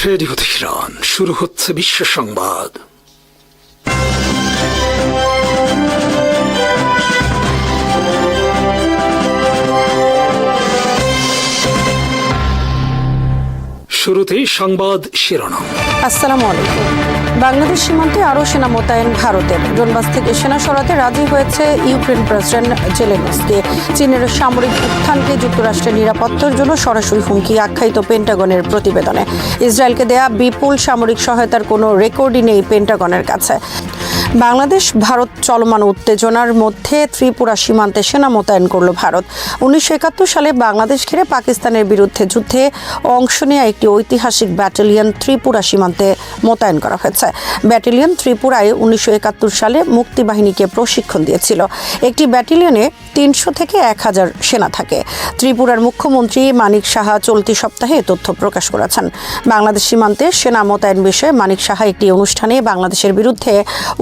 Radio Tehran, শুরু হচ্ছে বিশ্ব সংবাদ। শুরুতেই সংবাদ শিরোনাম। আসসালামু আলাইকুম। বাংলাদেশ সীমান্তে আরও সেনা মোতায়েন ভারতের। ডোনবাস থেকে সেনা সরাতে রাজি হয়েছে ইউক্রেন প্রেসিডেন্ট জেলেনস্কি। চীনের সামরিক উত্থানকে যুক্তরাষ্ট্রের নিরাপত্তার জন্য সরাসরি হুমকি আখ্যায়িত পেন্টাগনের প্রতিবেদনে। ইসরায়েলকে দেয়া বিপুল সামরিক সহায়তার কোনো রেকর্ডই নেই পেন্টাগনের কাছে। বাংলাদেশ ভারত চলমান উত্তেজনার মধ্যে ত্রিপুরা সীমান্তে সেনা মোতায়েন করল ভারত। 1971 সালে বাংলাদেশ ঘিরে পাকিস্তানের বিরুদ্ধে যুদ্ধে অংশ নেওয়া একটি ঐতিহাসিক ব্যাটালিয়ন ত্রিপুরা সীমান্তে মোতায়েন করা হয়েছে। ব্যাটালিয়ন ত্রিপুরায় 1971 সালে মুক্তিবাহিনীকে প্রশিক্ষণ দিয়েছিল। একটি ব্যাটালিয়নে 300 থেকে 1000 সেনা থাকে। ত্রিপুরার মুখ্যমন্ত্রী মানিক সাহা চলতি সপ্তাহে তথ্য প্রকাশ করেছেন। বাংলাদেশ সীমান্তে সেনা মোতায়েন বিষয়ে মানিক সাহা একটি অনুষ্ঠানে বাংলাদেশের বিরুদ্ধে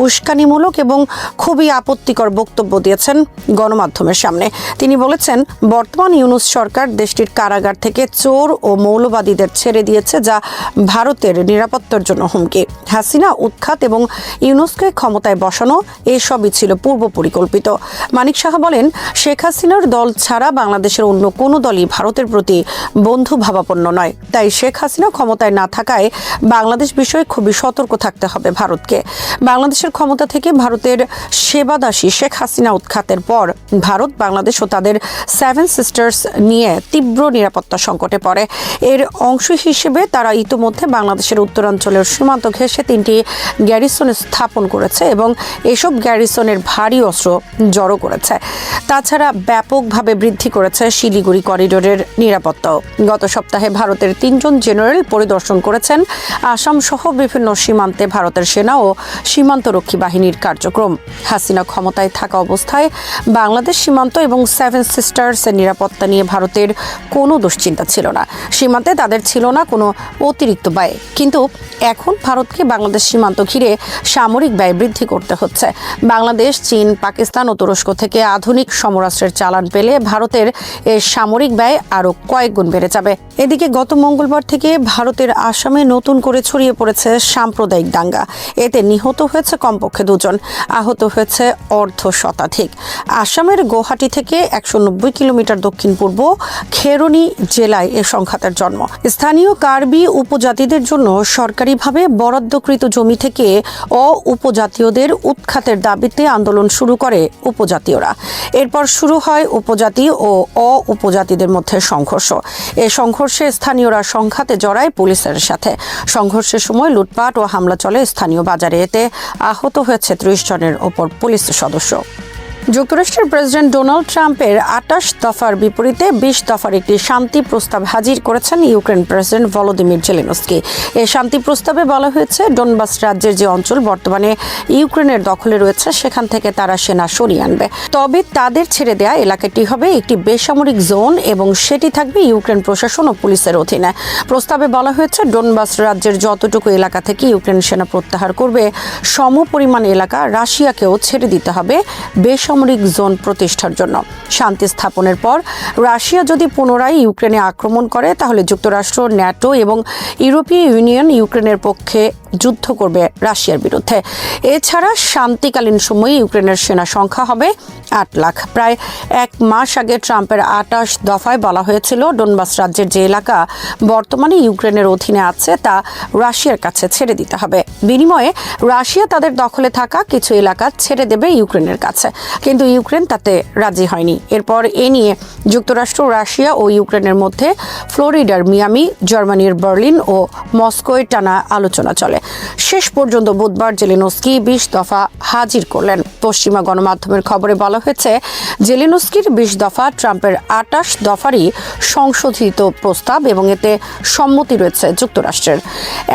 উস্কানিমূলক এবং খুবই আপত্তিকর বক্তব্য দিয়েছেন গণমাধ্যমের সামনে। তিনি বলেছেন, বর্তমান ইউনূস সরকার দেশটির কারাগার থেকে চোর ও মৌলবাদীদের ছেড়ে দিয়েছে, যা ভারতের নিরাপত্তার জন্য হুমকি। হাসিনা উৎখাত এবং ইউনূসকে ক্ষমতায় বসানো এসবই ছিল পূর্ব পরিকল্পিত। মানিক সাহা বলেন, শেখ হাসিনার দল ছাড়া বাংলাদেশের অন্য কোনো দলই ভারতের প্রতি বন্ধু ভাবাপন্ন নয়। তাই শেখ হাসিনা ক্ষমতায় না থাকায় বাংলাদেশ বিষয়ে খুবই সতর্ক থাকতে হবে ভারতকে। বাংলাদেশের ক্ষমতা থেকে ভারতের সেবাদাসী শেখ হাসিনা উৎখাতের পর ভারত বাংলাদেশ ও তাদের 7 সিস্টার্স নিয়ে তীব্র নিরাপত্তা সংকটে পড়ে। এর অংশ হিসেবে তারা ইতোমধ্যে বাংলাদেশের উত্তরাঞ্চলের সীমান্ত ঘেঁষে 3টি গ্যারিসন স্থাপন করেছে এবং এসব গ্যারিসনের ভারী অস্ত্র জড়ো করেছে। তাছাড়া ব্যাপকভাবে বৃদ্ধি করেছে শিলিগুড়ি করিডোরের নিরাপত্তাও। গত সপ্তাহে ভারতের 3 জন জেনারেল পরিদর্শন করেছেন আসাম সহ বিভিন্ন সীমান্তে ভারতের সেনা ও সীমান্তরক্ষী বাহিনীর কার্যক্রম। হাসিনা ক্ষমতায় থাকা অবস্থায় বাংলাদেশ সীমান্ত এবং 7 সিস্টার্সের নিরাপত্তা নিয়ে ভারতের কোনো দুশ্চিন্তা ছিল না। সীমান্তে তাদের ছিল না কোনো অতিরিক্ত ব্যয়। কিন্তু এখন ভারতকে বাংলাদেশ সীমান্ত ঘিরে সামরিক ব্যয় বৃদ্ধি করতে হচ্ছে। বাংলাদেশ, চীন, পাকিস্তান ও তুরস্ক থেকে আধুনিক সমরাস্ত্রের চালান পেলে ভারতের এই সামরিক ব্যয় আরও কয়েক গুণ বেড়ে যাবে। এদিকে গত মঙ্গলবার থেকে ভারতের আসামে নতুন করে ছড়িয়ে পড়েছে সাম্প্রদায়িক দাঙ্গা। এতে নিহত হয়েছে কমপক্ষে 2 জন, আহত হয়েছে অর্ধ শতাধিক। আসামের গুয়াহাটি থেকে 190 কিলোমিটার দক্ষিণ পূর্ব খেরনি জেলায় এ সংঘাতের জন্ম। স্থানীয় কার্বি উপজাতিদের জন্য সরকারিভাবে বরাদ্দকৃত জমি থেকে উপজাতীয়দের উৎখাতের দাবিতে আন্দোলন শুরু করে উপজাতীয়রা। এরপর শুরু হয় উপজাতি ও উপজাতিদের মধ্যে সংঘর্ষ। এই সংঘর্ষে স্থানীয়রা সংঘাতে জড়ায় পুলিশের সাথে। সংঘর্ষের সময় লুটপাট ও হামলা চলে স্থানীয় বাজারে। এতে আহত হয়েছে 30 জনের ওপর পুলিশ সদস্য। যুক্তরাষ্ট্রের প্রেসিডেন্ট ডোনাল্ড ট্রাম্পের 28 দফার বিপরীতে 20 দফার একটি শান্তি প্রস্তাব হাজির করেছেন ইউক্রেন প্রেসিডেন্ট ভলোদিমির জেলেনস্কি। এই শান্তি প্রস্তাবে বলা হয়েছে, ডোনবাস রাজ্যের যে অঞ্চল বর্তমানে ইউক্রেনের দখলে রয়েছে সেখান থেকে তারা সেনা সরিয়ে আনবে। তবে তাদের ছেড়ে দেয়া এলাকাটি হবে একটি বেসামরিক জোন এবং সেটি থাকবে ইউক্রেন প্রশাসন ও পুলিশের অধীনে। প্রস্তাবে বলা হয়েছে, ডোনবাস রাজ্যের যতটুকু এলাকা থেকে ইউক্রেন সেনা প্রত্যাহার করবে, সমপরিমাণ এলাকা রাশিয়াকেও ছেড়ে দিতে হবে বেসামরিক জোন প্রতিষ্ঠার জন্য। শান্তি স্থাপনের পর রাশিয়া যদি পুনরায় ইউক্রেনে আক্রমণ করে, তাহলে যুক্তরাষ্ট্র, ন্যাটো এবং ইউরোপীয় ইউনিয়ন ইউক্রেনের পক্ষে যুদ্ধ করবে রাশিয়ার বিরুদ্ধে। এছাড়া শান্তিকালীন সময়ে ইউক্রেনের সেনা সংখ্যা হবে 8 লাখ। প্রায় 1 মাস আগে ট্রাম্পের 28 দফায় বলা হয়েছিল, ডোনবাস রাজ্যের যে এলাকা বর্তমানে ইউক্রেনের অধীনে আছে তা রাশিয়ার কাছে ছেড়ে দিতে হবে। বিনিময়ে রাশিয়া তাদের দখলে থাকা কিছু এলাকা ছেড়ে দেবে ইউক্রেনের কাছে। কিন্তু ইউক্রেন তাতে রাজি হয়নি। এরপর এ নিয়ে যুক্তরাষ্ট্র, রাশিয়া ও ইউক্রেনের মধ্যে ফ্লোরিডার মিয়ামি, জার্মানির বার্লিন ও মস্কোয় টানা আলোচনা চলে। শেষ পর্যন্ত বুধবার জেলেনস্কি 20 দফা হাজির করলেন। পশ্চিমা গণমাধ্যমের খবরে বলা হয়েছে, জেলেনস্কির 20 দফা ট্রাম্পের 28 দফারই সংশোধিত প্রস্তাব এবং এতে সম্মতি রয়েছে যুক্তরাষ্ট্রের।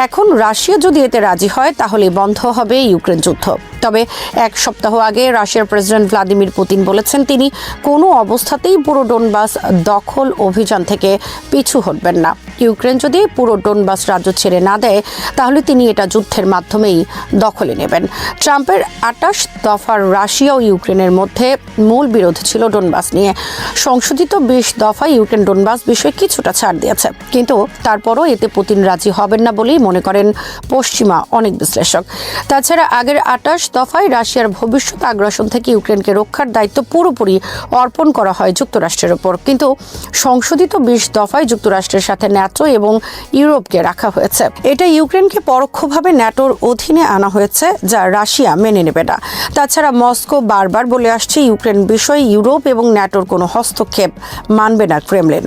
এখন রাশিয়া যদি এতে রাজি হয়, তাহলে বন্ধ হবে ইউক্রেন যুদ্ধ। তবে 1 সপ্তাহ আগে রাশিয়ার প্রেসিডেন্ট ভ্লাদিমির পুতিন বলেছেন, তিনি কোনো অবস্থাতেই পুরো ডোনবাস দখল অভিযান থেকে পিছু হটবেন না। ইউক্রেন যদি পুরো ডোনবাস রাজ্য ছেড়ে না দেয় তাহলে তিনি এটা যুদ্ধের মাধ্যমেই দখলে নেবেন। ট্রাম্পের 28 দফার রাশিয়া ও ইউক্রেনের মধ্যে মূল বিরোধ ছিল ডোনবাস নিয়ে। সংশোধিত 20 দফা ইউক্রেন ডোনবাস বিষয়ে কিছুটা ছাড় দিয়েছে, কিন্তু তারপরও এতে পুতিন রাজি হবেন না বলেই মনে করেন পশ্চিমা অনেক বিশ্লেষক। তাছাড়া আগের 28 দফায় রাশিয়ার ভবিষ্যৎ আগ্রাসন থেকে ইউক্রেনকে রক্ষার দায়িত্ব পুরোপুরি অর্পণ করা হয় যুক্তরাষ্ট্রের ওপর, কিন্তু সংশোধিত 20 দফায় যুক্তরাষ্ট্রের সাথে ন্যাটো এবং ইউরোপকে রাখা হয়েছে। এটা ইউক্রেনকে পরোক্ষভাবে ন্যাটোর অধীনে আনা হয়েছে, যা রাশিয়া মেনে নেবে না। তাছাড়া মস্কো বারবার বলে আসছে ইউক্রেন বিষয়ে ইউরোপ এবং ন্যাটোর কোনো হস্তক্ষেপ মানবে না ক্রেমলিন।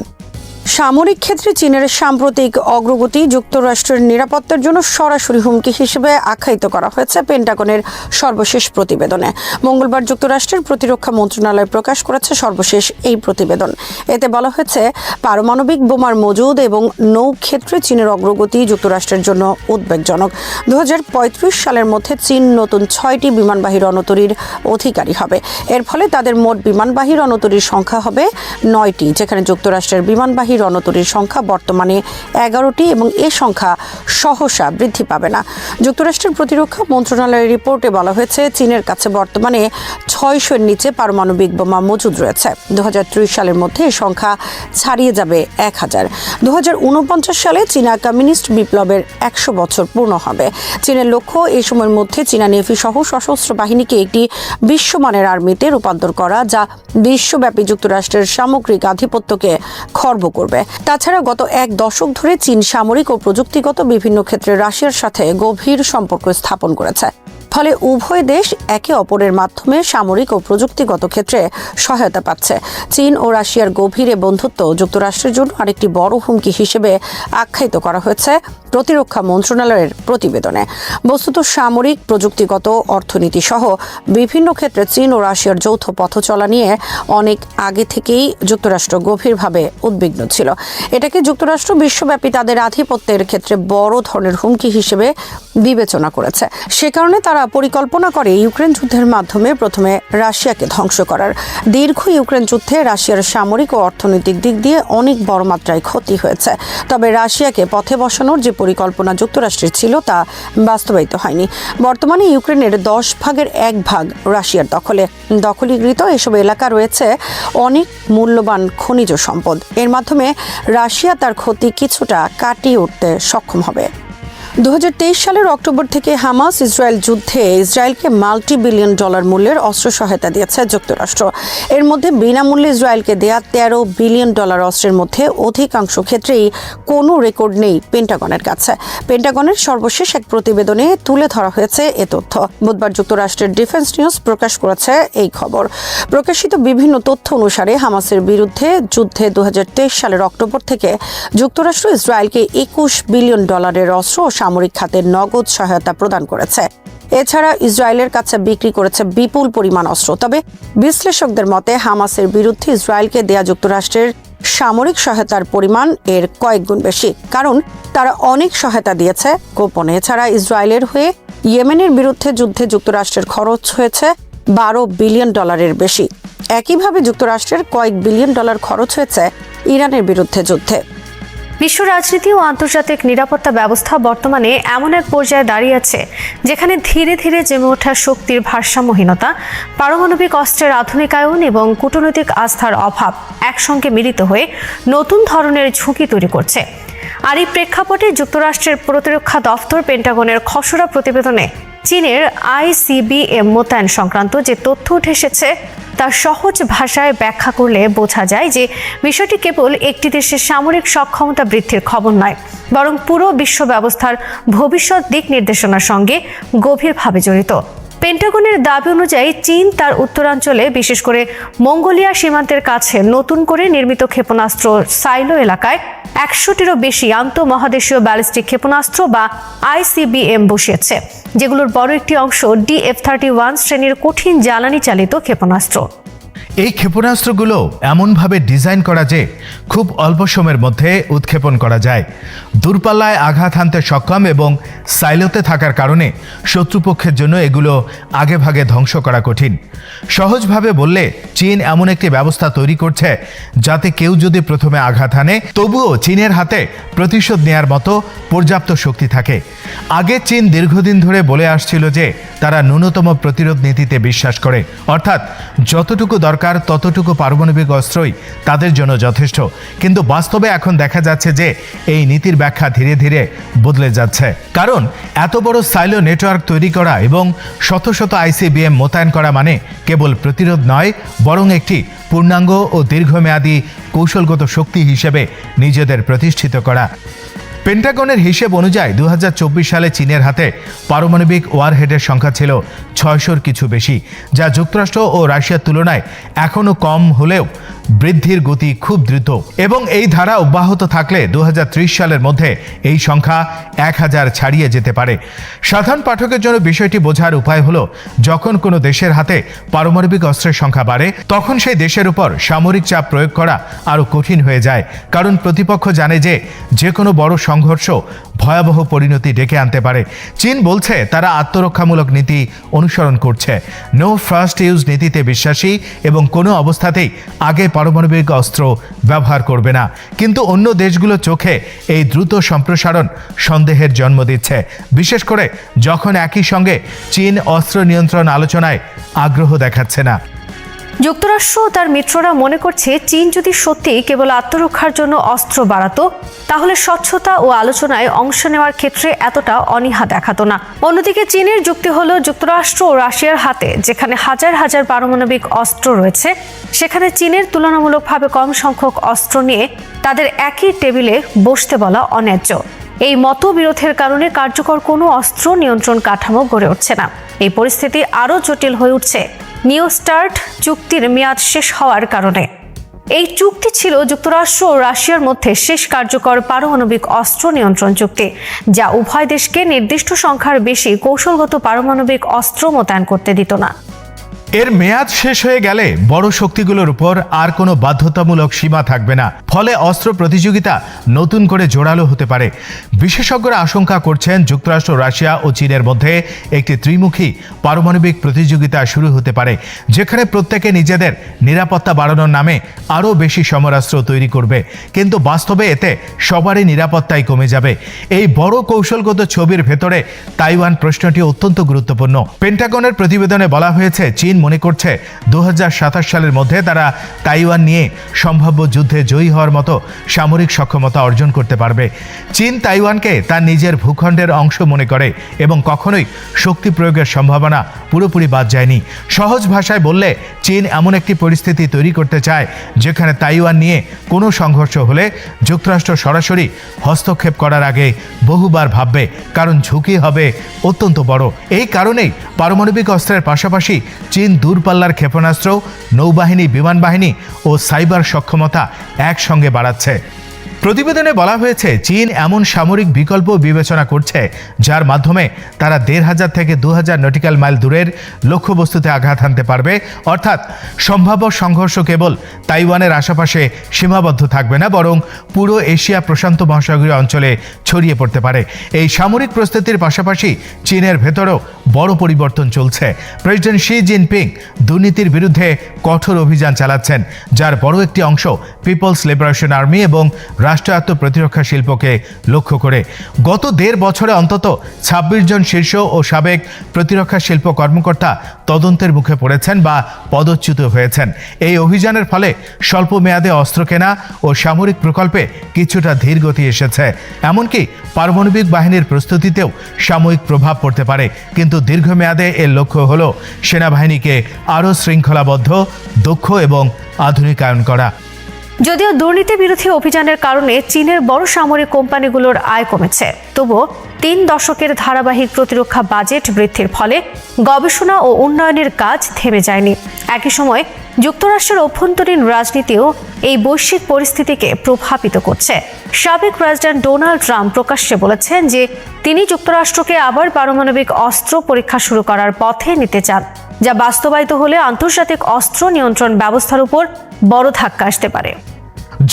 সামরিক ক্ষেত্রে চীনের সাম্প্রতিক অগ্রগতি যুক্তরাষ্ট্রের নিরাপত্তার জন্য সরাসরি হুমকি হিসেবে আখ্যায়িত করা হয়েছে পেন্টাগনের সর্বশেষ প্রতিবেদনে। মঙ্গলবার যুক্তরাষ্ট্রের প্রতিরক্ষা মন্ত্রণালয় প্রকাশ করেছে সর্বশেষ এই প্রতিবেদন। এতে বলা হয়েছে, পারমাণবিক বোমার মজুদ এবং নৌ ক্ষেত্রে চীনের অগ্রগতি যুক্তরাষ্ট্রের জন্য উদ্বেগজনক। 2035 সালের মধ্যে চীন নতুন 6টি বিমানবাহী রণতরীর অধিকারী হবে। এর ফলে তাদের মোট বিমানবাহী রণতরীর সংখ্যা হবে 9টি, যেখানে যুক্তরাষ্ট্রের বিমানবাহী রণতরীর সংখ্যা বর্তমানে 11টি এবং এ সংখ্যা সহসা বৃদ্ধি পাবে না। যুক্তরাষ্ট্রের প্রতিরক্ষা মন্ত্রণালয়ের রিপোর্টে বলা হয়েছে, চীনের কাছে বর্তমানে 600-এর নিচে পারমাণবিক বোমা মজুদ রয়েছে। 2030 সালের মধ্যে এ সংখ্যা ছাড়িয়ে যাবে 1000। 2049 সালে চীনা কমিউনিস্ট বিপ্লবের 100 বছর পূর্ণ হবে। চীনের লক্ষ্য এই সময়ের মধ্যে চীনা নেভি সহ সশস্ত্র বাহিনীকে একটি বিশ্বমানের আর্মিতে রূপান্তর করা, যা বিশ্বব্যাপী যুক্তরাষ্ট্রের সামগ্রিক আধিপত্যকে খর্ব করবে। তাছাড়া গত 1 দশক ধরে চীন সামরিক ও প্রযুক্তিগত বিভিন্ন ক্ষেত্রে রাশিয়ার সাথে গভীর সম্পর্ক স্থাপন করেছে। ফলে উভয় দেশ একে অপরের মাধ্যমে সামরিক ও প্রযুক্তিগত ক্ষেত্রে সহায়তা পাচ্ছে। চীন ও রাশিয়ার গভীর বন্ধুত্ব যুক্তরাষ্ট্রের জন্য আরেকটি বড় হুমকি হিসেবে আখ্যায়িত করা হয়েছে প্রতিরক্ষা মন্ত্রণালয়ের প্রতিবেদনে। বস্তুত সামরিক, প্রযুক্তিগত, অর্থনীতি সহ বিভিন্ন ক্ষেত্রে চীন ও রাশিয়ার যৌথ পথ চলা নিয়ে অনেক আগে থেকেই যুক্তরাষ্ট্র গভীরভাবে উদ্বিগ্ন ছিল। এটাকে যুক্তরাষ্ট্র বিশ্বব্যাপী তাদের আধিপত্যের ক্ষেত্রে বড় ধরনের হুমকি হিসেবে বিবেচনা করেছে। সে কারণে তারা পরিকল্পনা করে ইউক্রেন যুদ্ধের মাধ্যমে প্রথমে রাশিয়াকে ধ্বংস করার। দীর্ঘ ইউক্রেন যুদ্ধে রাশিয়ার সামরিক ও অর্থনৈতিক দিক দিয়ে অনেক বড় মাত্রায় ক্ষতি হয়েছে। তবে রাশিয়াকে পথে বসানোর যে পরিকল্পনা যুক্তরাষ্ট্রের ছিল তা বাস্তবায়িত হয়নি। বর্তমানে ইউক্রেনের 10 ভাগের 1 ভাগ রাশিয়ার দখলে। দখলীকৃত এসব এলাকা রয়েছে অনেক মূল্যবান খনিজ সম্পদ। এর মাধ্যমে রাশিয়া তার ক্ষতি কিছুটা কাটিয়ে উঠতে সক্ষম হবে। 2023 সালের অক্টোবর থেকে হামাস ইসরায়েল যুদ্ধে ইসরায়েলকে $multi-billion মূল্যের অস্ত্র সহায়তা দিয়েছে যুক্তরাষ্ট্র। এর মধ্যে বিনামূল্যে ইসরায়েলকে দেয়া $13 বিলিয়ন অস্ত্রের মধ্যে অধিকাংশ ক্ষেত্রেই কোনো রেকর্ড নেই পেন্টাগনের কাছে। পেন্টাগনের সর্বশেষ এক প্রতিবেদনে তুলে ধরা হয়েছে এ তথ্য। বুধবার যুক্তরাষ্ট্রের ডিফেন্স নিউজ প্রকাশ করেছে এই খবর। প্রকাশিত বিভিন্ন তথ্য অনুসারে হামাসের বিরুদ্ধে যুদ্ধে 2023 সালের অক্টোবর থেকে যুক্তরাষ্ট্র ইসরায়েলকে $21 বিলিয়ন অস্ত্র ও সামরিক খাতের নগদ সহায়তা প্রদান করেছে। এছাড়া ইসরায়েলের কাছে বিক্রি করেছে বিপুল পরিমাণ অস্ত্র। তবে বিশ্লেষকদের মতে হামাসের বিরুদ্ধে ইসরায়েলকে দেয়া যুক্তরাষ্ট্রের সামরিক সহায়তার পরিমাণ এর কয়েক গুণ বেশি, কারণ তারা অনেক সহায়তা দিয়েছে গোপনে। এছাড়া ইসরায়েলের হয়ে ইয়েমেনের বিরুদ্ধে যুদ্ধে যুক্তরাষ্ট্রের খরচ হয়েছে $12 বিলিয়ন বেশি। একইভাবে যুক্তরাষ্ট্রের কয়েক বিলিয়ন ডলার খরচ হয়েছে ইরানের বিরুদ্ধে যুদ্ধে। বিশ্ব রাজনীতি ও আন্তর্জাতিক নিরাপত্তা ব্যবস্থা বর্তমানে এমন এক পর্যায়ে দাঁড়িয়ে আছে যেখানে ধীরে ধীরে জমে ওঠা শক্তির ভারসাম্যহীনতা, পারমাণবিক অস্ত্রের আধুনিকায়ন এবং কূটনৈতিক আস্থার অভাব একসঙ্গে মিলিত হয়ে নতুন ধরনের ঝুঁকি তৈরি করছে। আর এই প্রেক্ষাপটে যুক্তরাষ্ট্রের প্রতিরক্ষা দফতর পেন্টাগনের খসড়া প্রতিবেদনে চীনের ICBM মোতায়েন সংক্রান্ত যে তথ্য উঠে এসেছে তা সহজ ভাষায় ব্যাখ্যা করলে বোঝা যায় যে বিষয়টি কেবল একটি দেশের সামরিক সক্ষমতা বৃদ্ধির খবর নয়, বরং পুরো বিশ্ব ব্যবস্থার ভবিষ্যৎ দিক নির্দেশনার সঙ্গে গভীরভাবে জড়িত। পেন্টাগনের দাবি অনুযায়ী চীন তার উত্তরাঞ্চলে, বিশেষ করে মঙ্গোলিয়া সীমান্তের কাছে নতুন করে নির্মিত ক্ষেপণাস্ত্র সাইলো এলাকায় 100টিরও বেশি আন্তঃমহাদেশীয় ব্যালিস্টিক ক্ষেপণাস্ত্র বা ICBM বসিয়েছে, যেগুলোর বড় একটি অংশ DF-31 শ্রেণীর কঠিন জ্বালানি চালিত ক্ষেপণাস্ত্র। এই ক্ষেপণাস্ত্রগুলো এমনভাবে ডিজাইন করা যে খুব অল্প সময়ের মধ্যে উৎক্ষেপণ করা যায়, দূরপাল্লায় আঘাত হানতে সক্ষম এবং সাইলোতে থাকার কারণে শত্রুপক্ষের জন্য এগুলো আগেভাগে ধ্বংস করা কঠিন। সহজভাবে বললে চীন এমন একটি ব্যবস্থা তৈরি করছে যাতে কেউ যদি প্রথমে আঘাত হানে তবুও চীনের হাতে প্রতিশোধ নেয়ার মতো পর্যাপ্ত শক্তি থাকে। আগে চীন দীর্ঘদিন ধরে বলে আসছিল যে তারা ন্যূনতম প্রতিরোধ নীতিতে বিশ্বাস করে, অর্থাৎ যতটুকু দরকার ততটুকু পারমাণবিক অস্ত্রই তাদের জন্য যথেষ্ট। কিন্তু বাস্তবে এখন দেখা যাচ্ছে যে এই নীতির ব্যাখ্যা ধীরে ধীরে বদলে যাচ্ছে, কারণ এত বড় সাইলো নেটওয়ার্ক তৈরি করা এবং শত শত ICBM মোতায়েন করা মানে কেবল প্রতিরোধ নয়, বরং একটি পূর্ণাঙ্গ ও দীর্ঘমেয়াদী কৌশলগত শক্তি হিসেবে নিজেদের প্রতিষ্ঠিত করা। পেন্টাগনের হিসেব অনুযায়ী 2024 সালে চীনের হাতে পারমাণবিক ওয়ারহেডের সংখ্যা ছিল 600-র কিছু বেশি, যা যুক্তরাষ্ট্র ও রাশিয়ার তুলনায় এখনও কম হলেও বৃদ্ধির গতি খুব দ্রুত এবং এই ধারা অব্যাহত থাকলে 2030 সালের মধ্যে এই সংখ্যা 1000 ছাড়িয়ে যেতে পারে। সাধারণ পাঠকের জন্য বিষয়টি বোঝার উপায় হলো, যখন কোনো দেশের হাতে পারমাণবিক অস্ত্রের সংখ্যা বাড়ে তখন সেই দেশের উপর সামরিক চাপ প্রয়োগ করা আরও কঠিন হয়ে যায়, কারণ প্রতিপক্ষ জানে যে কোনো বড় সংঘর্ষ ভয়াবহ পরিণতি ডেকে আনতে পারে। চীন বলছে তারা আত্মরক্ষামূলক নীতি অনুসরণ করছে, নো ফার্স্ট ইউজ নীতিতে বিশ্বাসী এবং কোনো অবস্থাতেই আগে পারমাণবিক অস্ত্র ব্যবহার করবে না। কিন্তু অন্য দেশগুলোর চোখে এই দ্রুত সম্প্রসারণ সন্দেহের জন্ম দিচ্ছে, বিশেষ করে যখন একই সঙ্গে চীন অস্ত্র নিয়ন্ত্রণ আলোচনায় আগ্রহ দেখাচ্ছে না। যুক্তরাষ্ট্র ও তার মিত্ররা মনে করছে চীন যদি সত্যি কেবল আত্মরক্ষার জন্য অস্ত্র বাড়াতো তাহলে স্বচ্ছতা ও আলোচনায় অংশ নেওয়ার ক্ষেত্রে এতটা অনীহা দেখাতো না। অন্যদিকে চীনের যুক্তি হলো, যুক্তরাষ্ট্র ও রাশিয়ার হাতে যেখানে হাজার হাজার পারমাণবিক অস্ত্র রয়েছে সেখানে চীনের তুলনামূলকভাবে কম সংখ্যক অস্ত্র নিয়ে তাদের একই টেবিলে বসতে বলা অন্যায্য। এই মতবিরোধের কারণে কার্যকর কোনো অস্ত্র নিয়ন্ত্রণ কাঠামো গড়ে উঠছে না। এই পরিস্থিতি আরও জটিল হয়ে উঠছে নিউ স্টার্ট চুক্তির মেয়াদ শেষ হওয়ার কারণে। এই চুক্তি ছিল যুক্তরাষ্ট্র ও রাশিয়ার মধ্যে শেষ কার্যকর পারমাণবিক অস্ত্র নিয়ন্ত্রণ চুক্তি, যা উভয় দেশকে নির্দিষ্ট সংখ্যার বেশি কৌশলগত পারমাণবিক অস্ত্র মোতায়েন করতে দিত না। এর মেয়াদ শেষ হয়ে গেলে বড় শক্তিগুলোর উপর আর কোনো বাধ্যতামূলক সীমা থাকবে না, ফলে অস্ত্র প্রতিযোগিতা নতুন করে জোরালো হতে পারে। বিশেষজ্ঞরা আশঙ্কা করছেন যুক্তরাষ্ট্র, রাশিয়া ও চীনের মধ্যে একটি ত্রিমুখী পারমাণবিক প্রতিযোগিতা শুরু হতে পারে, যেখানে প্রত্যেকে নিজেদের নিরাপত্তা বাড়ানোর নামে আরও বেশি সমরাস্ত্র তৈরি করবে, কিন্তু বাস্তবে এতে সবারই নিরাপত্তাই কমে যাবে। এই বড় কৌশলগত ছবির ভেতরে তাইওয়ান প্রশ্নটি অত্যন্ত গুরুত্বপূর্ণ। পেন্টাগনের প্রতিবেদনে বলা হয়েছে চীন মনে করছে 2027 সালের মধ্যে তারা তাইওয়ান নিয়ে সম্ভাব্য যুদ্ধে জয়ী হওয়ার মতো সামরিক সক্ষমতা অর্জন করতে পারবে। চীন তাইওয়ানকে তার নিজের ভূখণ্ডের অংশ মনে করে এবং কখনোই শক্তি প্রয়োগের সম্ভাবনা পুরোপুরি বাদ যায়নি। সহজ ভাষায় বললে চীন এমন একটি পরিস্থিতি তৈরি করতে চায় যেখানে তাইওয়ান নিয়ে কোনো সংঘর্ষ হলে যুক্তরাষ্ট্র সরাসরি হস্তক্ষেপ করার আগে বহুবার ভাববে, কারণ ঝুঁকি হবে অত্যন্ত বড়। এই কারণেই পারমাণবিক অস্ত্রের পাশাপাশি চীন দূরপাল্লার ক্ষেপণাস্ত্র, নৌবাহিনী, বিমান বাহিনী ও সাইবার সক্ষমতা একসঙ্গে বাড়াচ্ছে। প্রতিবেদনে বলা হয়েছে চীন এমন সামরিক বিকল্প বিবেচনা করছে যার মাধ্যমে তারা 1500 থেকে 2000 নটিক্যাল মাইল দূরের লক্ষ্যবস্তুতে আঘাত হানতে পারবে, অর্থাৎ সম্ভাব্য সংঘর্ষ কেবল তাইওয়ানের আশেপাশে সীমাবদ্ধ থাকবে না, বরং পুরো এশিয়া প্রশান্ত মহাসাগরীয় অঞ্চলে ছড়িয়ে পড়তে পারে। এই সামরিক প্রস্তুতির পাশাপাশি চীনের ভেতরেও বড় পরিবর্তন চলছে। প্রেসিডেন্ট শি জিনপিং দুর্নীতির বিরুদ্ধে কঠোর অভিযান চালাচ্ছেন, যার বড় একটি অংশ পিপলস লিবারেশন আর্মি এবং রাষ্ট্রায়ত্ত প্রতিরক্ষা শিল্পকে লক্ষ্য করে। গত 1.5 বছরে অন্তত 26 জন শীর্ষ ও সাবেক প্রতিরক্ষা শিল্প কর্মকর্তা তদন্তের মুখে পড়েছেন বা পদচ্যুত হয়েছেন। এই অভিযানের ফলে স্বল্প মেয়াদে অস্ত্র কেনা ও সামরিক প্রকল্পে কিছুটা ধীর গতি এসেছে, এমনকি পারমাণবিক বাহিনীর প্রস্তুতিতেও সাময়িক প্রভাব পড়তে পারে। কিন্তু দীর্ঘমেয়াদে এর লক্ষ্য হল সেনাবাহিনীকে আরও শৃঙ্খলাবদ্ধ, দক্ষ এবং আধুনিকায়ন করা। যদিও দুর্নীতি বিরোধী অভিযানের কারণে চীনের বড় সামরিক কোম্পানিগুলোর আয় কমেছে, তবুও 3 দশকের ধারাবাহিক প্রতিরক্ষা বাজেট বৃদ্ধির ফলে গবেষণা ও উন্নয়নের কাজ থেমে যায়নি। একই সময় যুক্তরাষ্ট্রের অভ্যন্তরীণ রাজনীতিও এই বৈশ্বিক পরিস্থিতিকে প্রভাবিত করছে। সাবেক প্রেসিডেন্ট ডোনাল্ড ট্রাম্প প্রকাশ্যে বলেছেন যে তিনি যুক্তরাষ্ট্রকে আবার পারমাণবিক অস্ত্র পরীক্ষা শুরু করার পথে নিতে চান। যা বাস্তবায়িত হলে আন্তর্জাতিক অস্ত্র নিয়ন্ত্রণ ব্যবস্থার উপর বড় ধাক্কা আসতে পারে।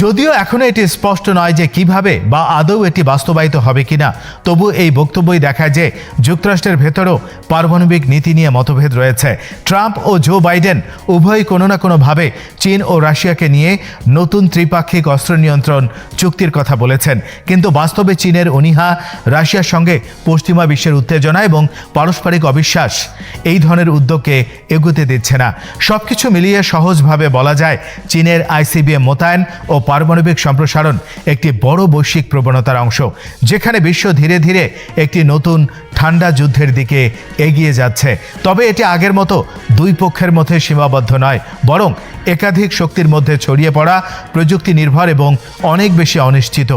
যদিও এখনো এটি স্পষ্ট নয় যে কিভাবে বা আদৌ এটি বাস্তবায়িত হবে কিনা, তবু এই বক্তব্যই দেখায় যে যুক্তরাষ্ট্রের ভেতরেও পারমাণবিক নীতি নিয়ে মতভেদ রয়েছে। ট্রাম্প ও জো বাইডেন উভয়ই কোনো না কোনোভাবে চীন ও রাশিয়াকে নিয়ে নতুন ত্রিপাক্ষিক অস্ত্র নিয়ন্ত্রণ চুক্তির কথা বলেছেন, কিন্তু বাস্তবে চীনের অনীহা, রাশিয়ার সঙ্গে পশ্চিমা বিশ্বের উত্তেজনা এবং পারস্পরিক অবিশ্বাস এই ধরনের উদ্যোগকে এগোতে দিচ্ছে না। সবকিছু মিলিয়ে সহজভাবে বলা যায় চীনের আইসিবিএম মোতায়েন ও পারমাণবিক সম্প্রসারণ একটি বড় বৈশ্বিক প্রবণতার অংশ, যেখানে বিশ্ব ধীরে ধীরে একটি নতুন ঠান্ডা যুদ্ধের দিকে এগিয়ে যাচ্ছে। তবে এটি আগের মতো দুই পক্ষের মধ্যে সীমাবদ্ধ নয়, বরং একাধিক শক্তির মধ্যে ছড়িয়ে পড়া, প্রযুক্তি নির্ভর এবং অনেক বেশি অনিশ্চিত।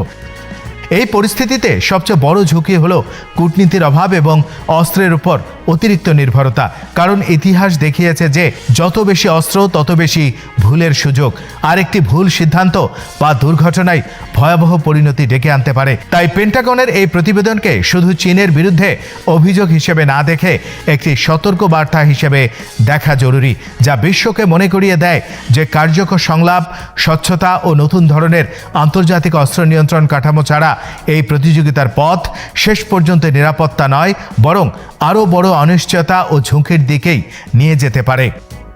এই পরিস্থিতিতে সবচেয়ে বড় ঝুঁকি হলো কূটনীতির অভাব এবং অস্ত্রের উপর অতিরিক্ত নির্ভরতা। কারণ ইতিহাস দেখিয়েছে যে যত বেশি অস্ত্র তত বেশি ভুলের সুযোগ, আর একটি ভুল সিদ্ধান্ত বা দুর্ঘটনায় ভয়াবহ পরিণতি ডেকে আনতে পারে। তাই পেন্টাগনের এই প্রতিবেদনকে শুধু চীনের বিরুদ্ধে অভিযোগ হিসেবে না দেখে একটি সতর্ক বার্তা হিসেবে দেখা জরুরি, যা বিশ্বকে মনে করিয়ে দেয় যে কার্যকর সংলাপ, স্বচ্ছতা ও নতুন ধরনের আন্তর্জাতিক অস্ত্র নিয়ন্ত্রণ কাঠামো ছাড়া এই প্রতিযোগিতার পথ শেষ পর্যন্ত নিরাপত্তা নয়, বরং আরও বড় অনিশ্চয়তা ও ঝুঁকির দিকেই নিয়ে যেতে পারে।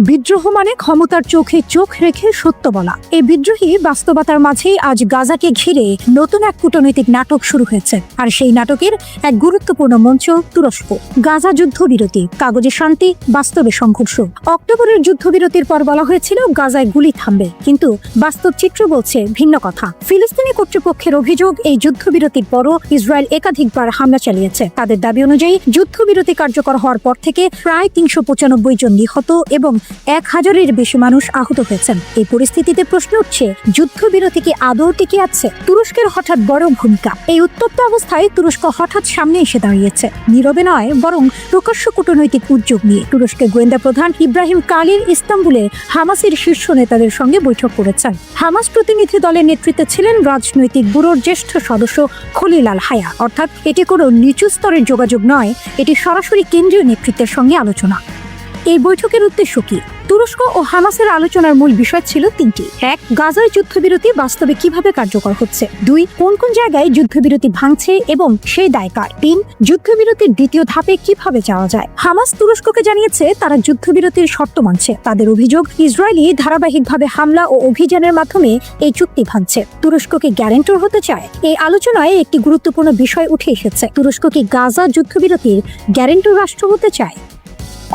বিদ্রোহ মানে ক্ষমতার চোখে চোখ রেখে সত্য বলা। এই বিদ্রোহী বাস্তবতার মাঝেই আজ গাজাকে ঘিরে নতুন এক কূটনৈতিক নাটক শুরু হয়েছে, আর সেই নাটকের এক গুরুত্বপূর্ণ মঞ্চ তুরস্ক। গাজা যুদ্ধবিরতি, কাগজে শান্তি, বাস্তবে সংঘর্ষ। অক্টোবরের যুদ্ধবিরতির পর বলা হয়েছিল গাজায় গুলি থামবে, কিন্তু বাস্তব চিত্র বলছে ভিন্ন কথা। ফিলিস্তিনি কর্তৃপক্ষের অভিযোগ, এই যুদ্ধবিরতির পরও ইসরায়েল একাধিকবার হামলা চালিয়েছে। তাদের দাবি অনুযায়ী যুদ্ধবিরতি কার্যকর হওয়ার পর থেকে প্রায় ৩৯৫ জন নিহত এবং ১,০০০-এর বেশি মানুষ আহত হয়েছেন। এই পরিস্থিতিতে প্রশ্ন উঠছে, যুদ্ধবিরতি কি আদৌ টিকে আছে? তুরস্কের হঠাৎ বড় ভূমিকা। এই উত্তপ্ত অবস্থায় তুরস্ক হঠাৎ সামনে এসে দাঁড়িয়েছে, নীরবে নয় বরং প্রকাশ্য কূটনৈতিক উদ্যোগ নিয়ে। তুরস্কের গোয়েন্দা প্রধান ইব্রাহিম কালির ইস্তাম্বুলে হামাসের শীর্ষ নেতাদের সঙ্গে বৈঠক করেছেন। হামাস প্রতিনিধি দলের নেতৃত্বে ছিলেন রাজনৈতিক ব্যুরোর জ্যেষ্ঠ সদস্য খলিল আল হায়া। অর্থাৎ এটি কোনো নিচু স্তরের যোগাযোগ নয়, এটি সরাসরি কেন্দ্রীয় নেতৃত্বের সঙ্গে আলোচনা। এই বৈঠকের উদ্দেশ্য কি? তুরস্ক ও হামাসের আলোচনার মূল বিষয় ছিল তিনটি। ১. গাজার যুদ্ধবিরতি বাস্তবে কিভাবে কার্যকর হচ্ছে। ২. কোন কোন জায়গায় যুদ্ধবিরতি ভাঙছে এবং সেই দায় কার। ৩. যুদ্ধবিরতির দ্বিতীয় ধাপে কিভাবে যাওয়া যায়। হামাস তুরস্ককে জানিয়েছে তারা যুদ্ধবিরতির শর্ত মানছে। তাদের অভিযোগ, ইসরায়েলি ধারাবাহিকভাবে হামলা ও অভিযানের মাধ্যমে এই চুক্তি ভাঙছে। তুরস্ককে গ্যারান্টর হতে চায়। এই আলোচনায় একটি গুরুত্বপূর্ণ বিষয় উঠে এসেছে, তুরস্ক কি গাজা যুদ্ধবিরতির গ্যারান্টর রাষ্ট্র হতে চায়?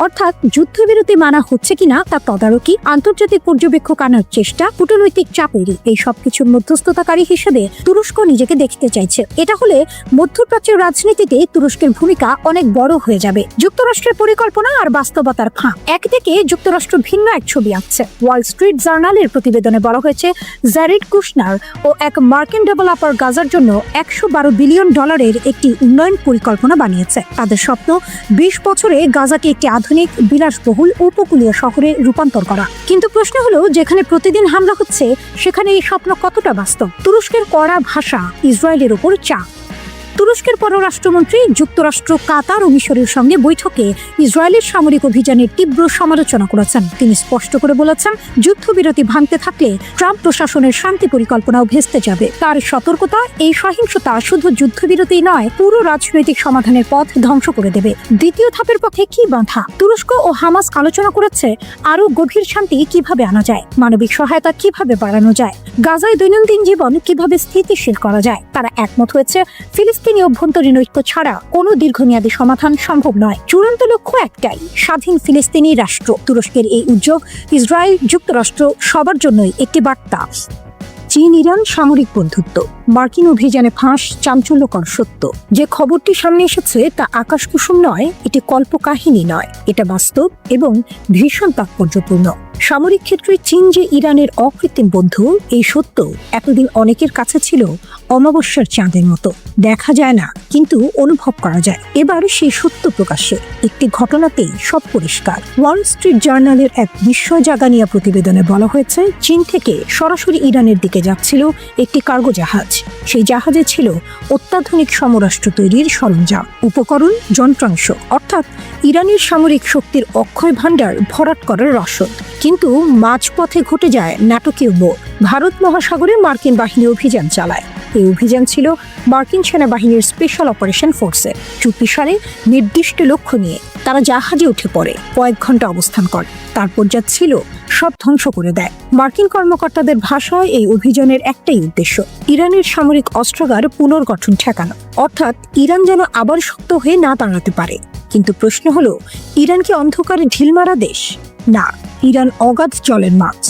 অর্থাৎ যুদ্ধবিরতি মানা হচ্ছে কিনা তা তদারকি, আন্তর্জাতিক পর্যবেক্ষক আনার চেষ্টা, কূটনৈতিক চাপেরই এই সবকিছুর মধ্যস্থতাকারী হিসেবে তুরস্ক নিজেকে দেখতে চাইছে। এটা হলে মধ্যপ্রাচ্যের রাজনীতিতে তুরস্কের ভূমিকা অনেক বড় হয়ে যাবে। যুক্তরাষ্ট্রের পরিকল্পনা আর বাস্তবতার ফাঁক। একদিকে যুক্তরাষ্ট্র ভিন্ন এক ছবি আঁকছে। ওয়াল স্ট্রিট জার্নালের প্রতিবেদনে বলা হয়েছে, জ্যারেড কুশনার ও এক মার্কিন ডেভেলপার গাজার জন্য $112 বিলিয়ন একটি উন্নয়ন পরিকল্পনা বানিয়েছে। তাদের স্বপ্ন 20 বছরে গাজাকে একটি আধুনিক বিলাসবহুল উপকূলীয় শহরে রূপান্তর করা। কিন্তু প্রশ্ন হলো, যেখানে প্রতিদিন হামলা হচ্ছে সেখানে এই স্বপ্ন কতটা বাস্তব? তুরস্কের কড়া ভাষা, ইসরায়েলের উপর চাপ। তুরস্কের পররাষ্ট্রমন্ত্রী যুক্তরাষ্ট্র, কাতার ও মিশরের সঙ্গে বৈঠকে ইসরায়েলের সামরিক অভিযানের তীব্র সমালোচনা করেছেন। তিনি স্পষ্ট করে বলেছেন, যুদ্ধবিরতি ভাঙতে থাকলে ট্রাম্প প্রশাসনের শান্তি পরিকল্পনাও ভেস্তে যাবে। তার সতর্কতা, এই সহিংসতা শুধু যুদ্ধবিরতি নয়, পুরো রাজনৈতিক সমাধানের পথ ধ্বংস করে দেবে। দ্বিতীয় ধাপের পথে কি বাধা? তুরস্ক ও হামাস আলোচনা করেছে আরো গভীর শান্তি কিভাবে আনা যায়, মানবিক সহায়তা কিভাবে বাড়ানো যায়, গাজায় দৈনন্দিন জীবন কিভাবে স্থিতিশীল করা যায়। তারা একমত হয়েছে, ফিলিস্তিনি অভ্যন্তরীণ ঐক্য ছাড়া কোনো দীর্ঘমেয়াদী সমাধান সম্ভব নয়। চূড়ান্ত লক্ষ্য একটাই, স্বাধীন ফিলিস্তিনি রাষ্ট্র। তুরস্কের এই উদ্যোগ ইসরায়েল, যুক্তরাষ্ট্র সবার জন্যই একটি বার্তা। চীন ইরান সামরিক বন্ধুত্ব, মার্কিন অভিযানে ফাঁস, চাঞ্চল্যকর সত্য। যে খবরটি সামনে এসেছে তা আকাশকুসুম নয়, এটি কল্পকাহিনী নয়, এটা বাস্তব এবং ভীষণ তাৎপর্যপূর্ণ। সামরিক ক্ষেত্রে চীন যে ইরানের অকৃত্রিম বন্ধু, এই সত্য এতদিন অনেকের কাছে ছিল অমাবস্যার চাঁদের মতো। দেখা যায় না, কিন্তু অনুভব করা যায়। এবার সেই সত্য প্রকাশ্যে। একটি ঘটনাতেই সব পরিষ্কার। ওয়াল স্ট্রিট জার্নালের এক বিস্ময় জাগানিয়া প্রতিবেদনে বলা হয়েছে, চীন থেকে সরাসরি ইরানের দিকে যাচ্ছিল একটি কার্গো জাহাজ। সেই জাহাজে ছিল অত্যাধুনিক সমরাস্ত্র তৈরির সরঞ্জাম, উপকরণ, যন্ত্রাংশ। অর্থাৎ ইরানের সামরিক শক্তির অক্ষয় ভাণ্ডার ভরাট করার রসদ। কিন্তু মাঝপথে ঘটে যায় নাটকীয় মোড়। ভারত মহাসাগরে মার্কিন বাহিনী অভিযান চালায়। এই অভিযান ছিল মার্কিন সেনাবাহিনীর স্পেশাল অপারেশন ফোর্সের। চুক্তি সালে নির্দিষ্ট লক্ষ্য নিয়ে তারা জাহাজে উঠে পড়ে, কয়েক ঘন্টা অবস্থান করে, তারপর যা ছিল সব ধ্বংস করে দেয়। মার্কিন কর্মকর্তাদের ভাষায় এই অভিযানের একটাই উদ্দেশ্য, ইরানের সামরিক অস্ত্রাগার পুনর্গঠন ঠেকানো, অর্থাৎ ইরান যেন আবার শক্ত হয়ে না দাঁড়াতে পারে। কিন্তু প্রশ্ন হলো, ইরান কি অন্ধকারে ঢিল মারা দেশ? না, ইরান অগাধ জলের মাছ,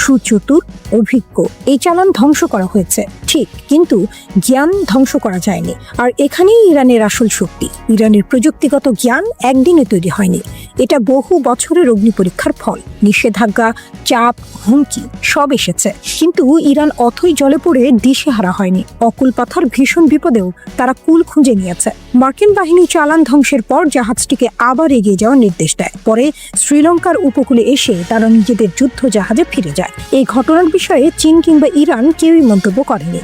সুচতুর, অভিজ্ঞ। এই চালান ধ্বংস করা হয়েছে ঠিক, কিন্তু জ্ঞান ধ্বংস করা যায়নি। আর এখানেই ইরানের আসল শক্তি। ইরানের প্রযুক্তিগত জ্ঞান একদিনে তৈরি হয়নি, এটা বহু বছরের অগ্নি পরীক্ষার ফল। নিষেধাজ্ঞা, চাপ, হুমকি সব এসেছে, কিন্তু ইরান অথই জলে পড়ে দিশেহারা হয়নি। অকুল পাথার ভীষণ বিপদেও তারা কুল খুঁজে নিয়েছে। মার্কিন বাহিনী চালান ধ্বংসের পর জাহাজটিকে আবার এগিয়ে যাওয়ার নির্দেশ দেয়। পরে শ্রীলঙ্কার উপকূলে এসে তারা নিজেদের যুদ্ধ জাহাজে ফিরে যায়। এই ঘটনার বিষয়ে চীন কিংবা ইরান কেউই মন্তব্য করেনি।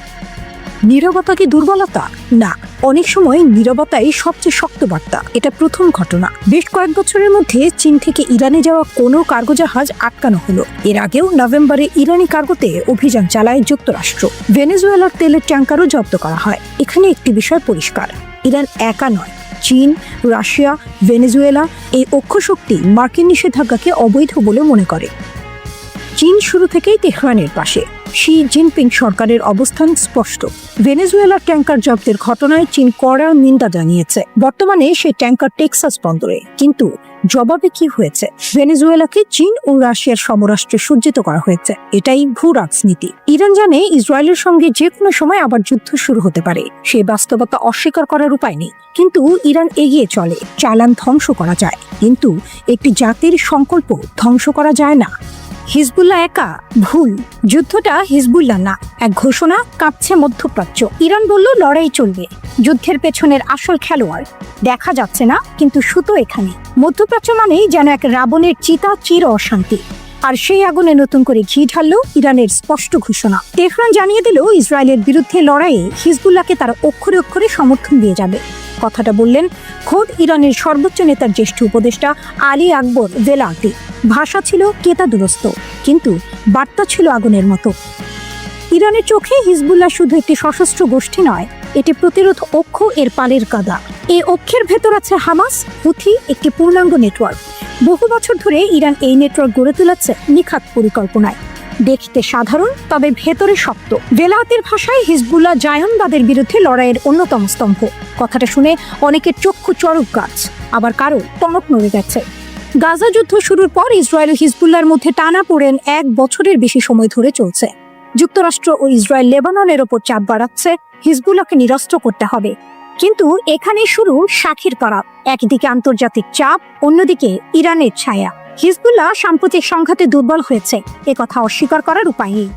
নীরবতা কি দুর্বলতা? না, অনেক সময় নীরবতাই সবচেয়ে শক্ত বার্তা। এটা প্রথম ঘটনা। বেশ কয়েক বছরের মধ্যে চীন থেকে ইরানে যাওয়া কোনো কার্গো জাহাজ আটকানো হলো। এর আগেও নভেম্বরে ইরানি কার্গোতে অভিযান চালায় যুক্তরাষ্ট্র। ভেনেজুয়েলার তেলের ট্যাঙ্কারও জব্দ করা হয়। এখানে একটি বিষয় পরিষ্কার, ইরান একা নয়। চীন, রাশিয়া, ভেনেজুয়েলা এই অক্ষশক্তি মার্কিন নিষেধাজ্ঞাকে অবৈধ বলে মনে করে। চীন শুরু থেকেই তেহরানের পাশে। শি জিনপিং সরকারের অবস্থান স্পষ্ট। ভেনেজুয়েলার ট্যাঙ্কার জব্দের ঘটনায় চীন কড়া নিন্দা জানিয়েছে। বর্তমানে সেই ট্যাঙ্কার টেক্সাস বন্দরে। কিন্তু জবাবে কি হয়েছে? ভেনেজুয়েলাকে চীন ও রাশিয়ার সমরাষ্ট্রে সজ্জিত করা হয়েছে। এটাই ভূ রাজনীতি। ইরান জানে ইসরায়েলের সঙ্গে যে কোনো সময় আবার যুদ্ধ শুরু হতে পারে। সেই বাস্তবতা অস্বীকার করার উপায় নেই। কিন্তু ইরান এগিয়ে চলে। চালান ধ্বংস করা যায়, কিন্তু একটি জাতির সংকল্প ধ্বংস করা যায় না। হিজবুল্লাহ একা? ভুল। যুদ্ধটা হিজবুল্লাহ না, এক ঘোষণা। কাঁপছে মধ্যপ্রাচ্য। ইরান বলল লড়াই চলবে। যুদ্ধের পেছনের আসল খেলোয়াড় দেখা যাচ্ছে না, কিন্তু সুতো এখানে। মধ্যপ্রাচ্য মানেই যেন এক রাবণের চিতা, চির অশান্তি। আর সেই আগুনে নতুন করে ঘি ঢালল ইরানের স্পষ্ট ঘোষণা। তেহরান জানিয়ে দিল ইসরায়েলের বিরুদ্ধে লড়াইয়ে হিজবুল্লাহকে তারা অক্ষরে অক্ষরে সমর্থন দিয়ে যাবে। কথাটা বললেন খোদ ইরানের সর্বোচ্চ নেতার জ্যেষ্ঠ উপদেষ্টা আলী আকবর ভেলাতি। ভাষা ছিল কেতাদুরস্ত, কিন্তু বার্তা ছিল আগুনের মতো। ইরানের চোখে হিজবুল্লাহ শুধু একটি সশস্ত্র গোষ্ঠী নয়, এটি প্রতিরোধ অক্ষ, এর পালের কাদা। এই অক্ষের ভেতর আছে হামাস, হুথি, একটি পূর্ণাঙ্গ নেটওয়ার্ক। বহু বছর ধরে ইরান এই নেটওয়ার্ক গড়ে তুলেছে নিখাত পরিকল্পনায়। দেখতে সাধারণ, তবে ভেতরে শক্ত। ভেলাতের ভাষায় হিজবুল্লাহ জায়নবাদের বিরুদ্ধে লড়াইয়ের অন্যতম স্তম্ভ। কথাটা শুনে অনেকের চক্ষু চড়ক গাছ, আবার কারো টনক নড়ে গেছে। গাজা যুদ্ধ শুরুর পর ইসরায়েল ও হিজবুল্লাহর মধ্যে টানাপোড়েন 1 বছরের বেশি সময় ধরে চলছে। যুক্তরাষ্ট্র ও ইসরায়েল লেবাননের ওপর চাপ বাড়াচ্ছে, হিজবুল্লাহকে নিরস্ত্র করতে হবে। কিন্তু এখানে শুরু সাক্ষীর করাপ। একদিকে আন্তর্জাতিক চাপ, অন্যদিকে ইরানের ছায়া। হিজবুল্লাহ সাম্প্রতিক সংঘাতে দুর্বল হয়েছে, একথা অস্বীকার করার উপায় নেই।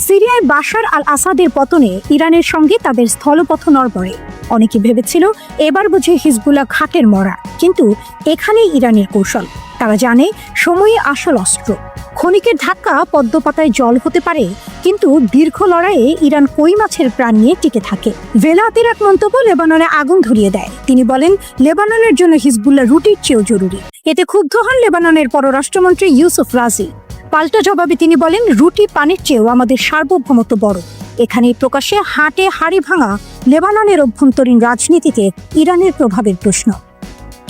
সিরিয়ায় বাশার আল আসাদের পতনে ইরানের সঙ্গে তাদের স্থলপথ নড়বড়ে। অনেকে ভেবেছিল এবার বুঝে হিজবুল্লাহ ঘাটের মরা, কিন্তু এখানেই ইরানের কৌশল। তারা জানে সময়ই আসল অস্ত্র। ক্ষণিকের ধাক্কা পদ্মপাতায় জল হতে পারে, কিন্তু দীর্ঘ লড়াইয়ে ইরান কই মাছের প্রাণ নিয়ে টিকে থাকে। ভেলাতের এক মন্তব্য লেবাননে আগুন ধরিয়ে দেয়। তিনি বলেন লেবাননের জন্য হিজবুল্লাহ রুটির চেয়েও জরুরি। এতে ক্ষুব্ধ হন লেবাননের পররাষ্ট্রমন্ত্রী ইউসুফ রাজি। পাল্টা জবাবে তিনি বলেন রুটি পানির চেয়েও আমাদের সার্বভৌমত্ব বড়। এখানেই প্রকাশ্যে হাটে হাড়ি ভাঙা লেবাননের অভ্যন্তরীণ রাজনীতিতে ইরানের প্রভাবের প্রশ্ন।